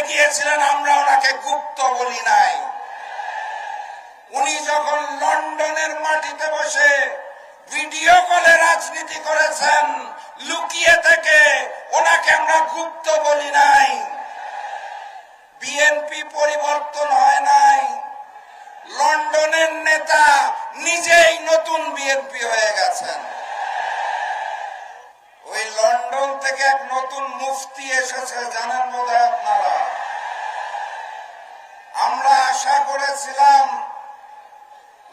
গিয়েছিলেন, আমরা ওনাকে গুপ্ত বলি নাই। উনি যখন লন্ডনের মাটিতে বসে ভিডিও কলে রাজনীতি করেছেন লুকিয়ে থেকে, ওনাকে আমরা গুপ্ত বলি নাই। বিএনপি পরিবর্তন হয় নাই, লন্ডনের নেতা নিজেই নতুন বিএনপি হয়ে গেছেন। ওই লন্ডন থেকে এক নতুন মুফতি এসেছে, জানেন বোধহয় আপনারা। আমরা আশা করেছিলাম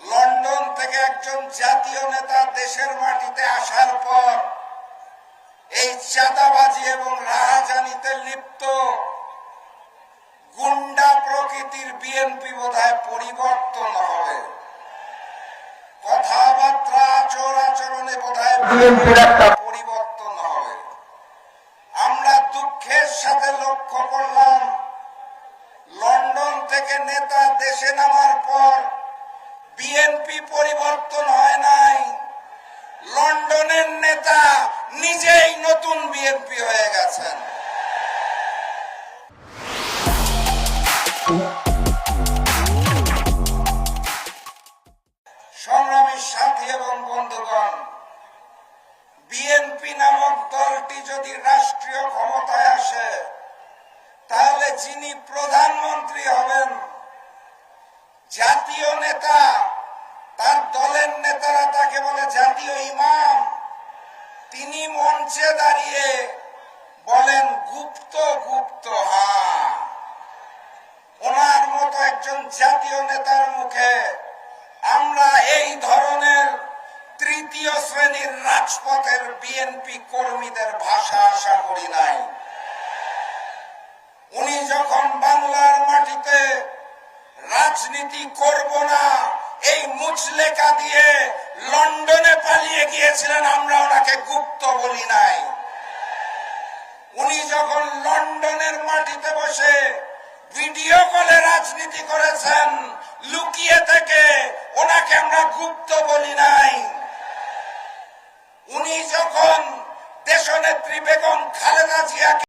লন্ডন থেকে একজন জাতীয় নেতা দেশের মাটিতে আসার পর এই চাঁদাবাজি এবং রাহাজানিতে লিপ্ত গুন্ডা প্রকৃতির বিএনপি বোধহয় পরিবর্তন হবে, কথাবার্তা আচর আচরণে বোধহয় বিএনপির একটা পরিবর্তন হবে। আমরা দুঃখের সাথে লক্ষ্য করলাম লন্ডন থেকে নেতা দেশে নামার পর বিএনপি পরিবর্তন হয় নাই, লন্ডনের নেতা নিজেই নতুন বিএনপি হয়ে গেছেন। সংগ্রামী সাথী এবং বন্ধুগণ, বিএনপি নামক দলটি যদি রাষ্ট্রীয় ক্ষমতায় আসে, তাহলে যিনি প্রধানমন্ত্রী হবেন, জাতীয় নেতা, তার দলের নেতারা তাকে বলে জাতীয় ইমাম, তিনি মঞ্চে দাঁড়িয়ে বলেন গুপ্ত গুপ্ত হা। ওনার মতো একজন জাতীয় নেতার মুখে আমরা এই ধরনের তৃতীয় শ্রেণীর রাজপথের বিএনপি কর্মীদের ভাষা আশা করি নাই। উনি যখন বাংলার মাটিতে রাজনীতি করব না এই মুচলেখা দিয়ে লন্ডনে পালিয়ে গিয়েছিলেন, আমরা ওনাকে গুপ্ত বলি নাই। উনি যখন লন্ডনের মাটিতে বসে ভিডিও কলে